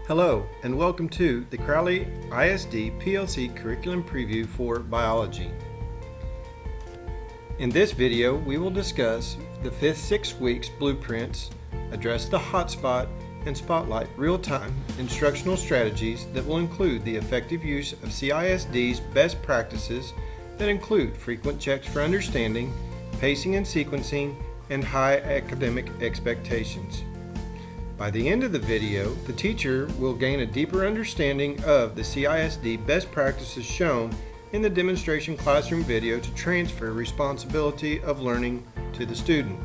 Hello, and welcome to the Crowley ISD PLC Curriculum Preview for Biology. In this video, we will discuss the 5th 6 weeks blueprints, address the hotspot, and spotlight real-time instructional strategies that will include the effective use of CISD's best practices that include frequent checks for understanding, pacing and sequencing, and high academic expectations. By the end of the video, the teacher will gain a deeper understanding of the CISD best practices shown in the demonstration classroom video to transfer responsibility of learning to the student.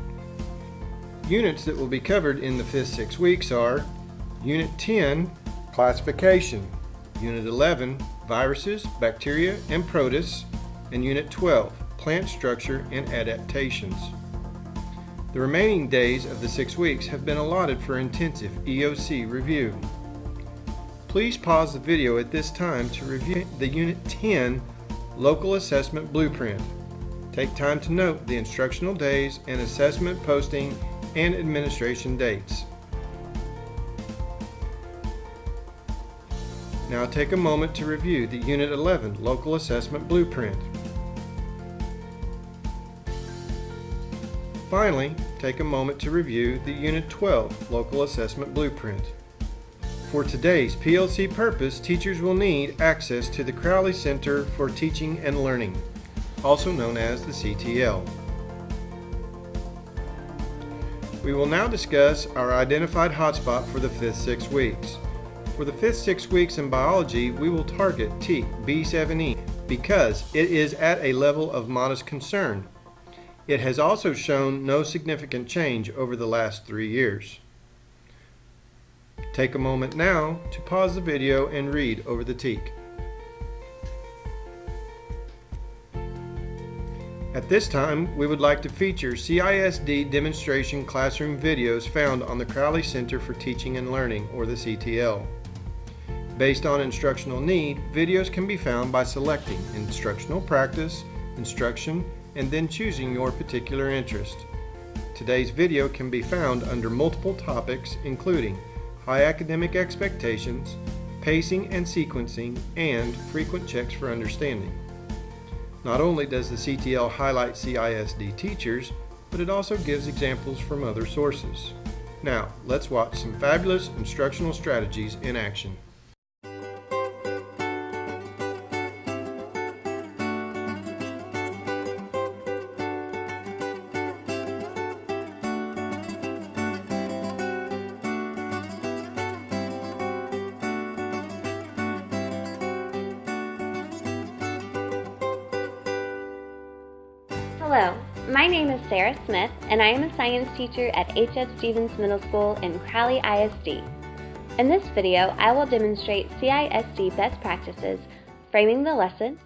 Units that will be covered in the 5th 6 weeks are Unit 10, Classification, Unit 11, Viruses, Bacteria, and Protists, and Unit 12, Plant Structure and Adaptations. The remaining days of the 6 weeks have been allotted for intensive EOC review. Please pause the video at this time to review the Unit 10 Local Assessment Blueprint. Take time to note the instructional days and assessment posting and administration dates. Now take a moment to review the Unit 11 Local Assessment Blueprint. Finally, take a moment to review the Unit 12 Local Assessment Blueprint. For today's PLC purpose, teachers will need access to the Crowley Center for Teaching and Learning, also known as the CTL. We will now discuss our identified hotspot for the 5th 6 weeks. For the 5th 6 weeks in biology, we will target Teak B7E because it is at a level of modest concern. It has also shown no significant change over the last 3 years. Take a moment now to pause the video and read over the Teak. At this time, we would like to feature CISD demonstration classroom videos found on the Crowley Center for Teaching and Learning, or the CTL. Based on instructional need, videos can be found by selecting Instructional Practice, Instruction, and then choosing your particular interest. Today's video can be found under multiple topics including high academic expectations, pacing and sequencing, and frequent checks for understanding. Not only does the CTL highlight CISD teachers, but it also gives examples from other sources. Now, let's watch some fabulous instructional strategies in action. Hello, my name is Sarah Smith, and I am a science teacher at H.F. Stevens Middle School in Crowley ISD. In this video, I will demonstrate CISD best practices, framing the lesson,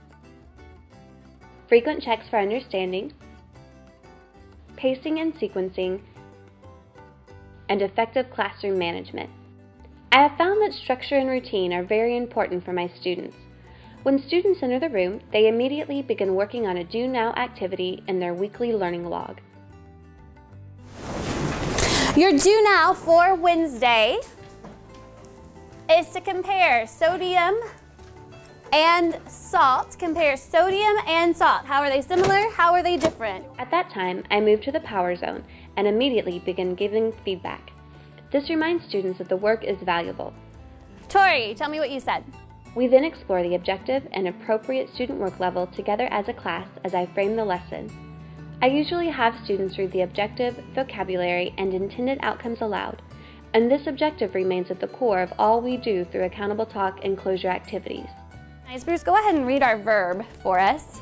frequent checks for understanding, pacing and sequencing, and effective classroom management. I have found that structure and routine are very important for my students. When students enter the room, they immediately begin working on a Do Now activity in their weekly learning log. Your Do Now for Wednesday is to compare sodium and salt. Compare sodium and salt. How are they similar? How are they different? At that time, I move to the power zone and immediately begin giving feedback. This reminds students that the work is valuable. Tori, tell me what you said. We then explore the objective and appropriate student work level together as a class as I frame the lesson. I usually have students read the objective, vocabulary, and intended outcomes aloud, and this objective remains at the core of all we do through accountable talk and closure activities. Nice, Bruce, go ahead and read our verb for us.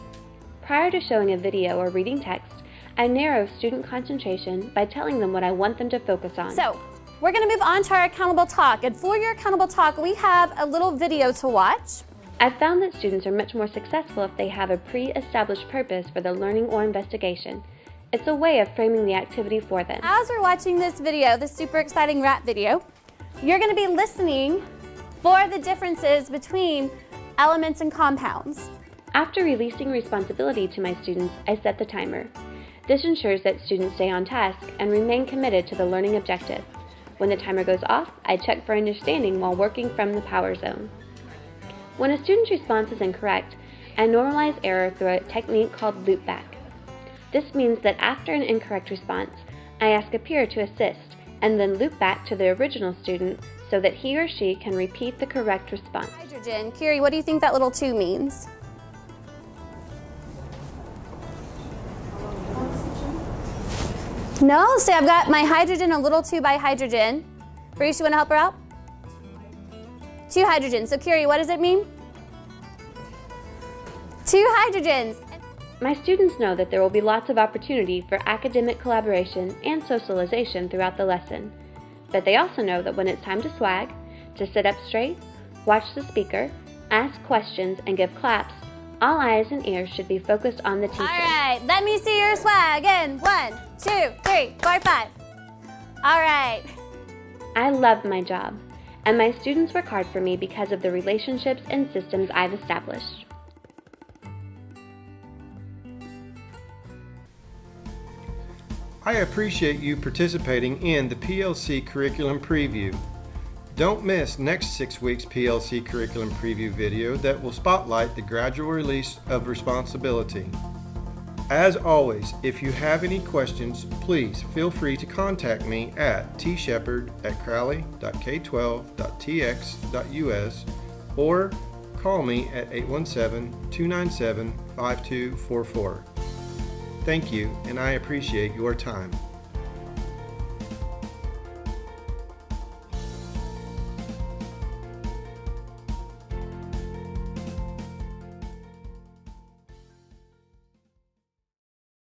Prior to showing a video or reading text, I narrow student concentration by telling them what I want them to focus on. So, we're going to move on to our accountable talk, and for your accountable talk, we have a little video to watch. I've found that students are much more successful if they have a pre-established purpose for their learning or investigation. It's a way of framing the activity for them. As we're watching this video, this super exciting rap video, you're going to be listening for the differences between elements and compounds. After releasing responsibility to my students, I set the timer. This ensures that students stay on task and remain committed to the learning objective. When the timer goes off, I check for understanding while working from the power zone. When a student's response is incorrect, I normalize error through a technique called loopback. This means that after an incorrect response, I ask a peer to assist and then loop back to the original student so that he or she can repeat the correct response. Hydrogen. Curie, what do you think that little 2 means? No, say I've got my hydrogen, a little 2 by hydrogen. Bruce, you want to help her out? 2 hydrogens. So Curie, what does it mean? 2 hydrogens. My students know that there will be lots of opportunity for academic collaboration and socialization throughout the lesson, but they also know that when it's time to swag, to sit up straight, watch the speaker, ask questions, and give claps, all eyes and ears should be focused on the teacher. All right, let me see your swag in 1, 2, 3, 4, 5. All right. I love my job, and my students work hard for me because of the relationships and systems I've established. I appreciate you participating in the PLC Curriculum Preview. Don't miss next 6 weeks' PLC Curriculum Preview video that will spotlight the gradual release of responsibility. As always, if you have any questions, please feel free to contact me at tshepard@crowley.k12.tx.us or call me at 817-297-5244. Thank you, and I appreciate your time.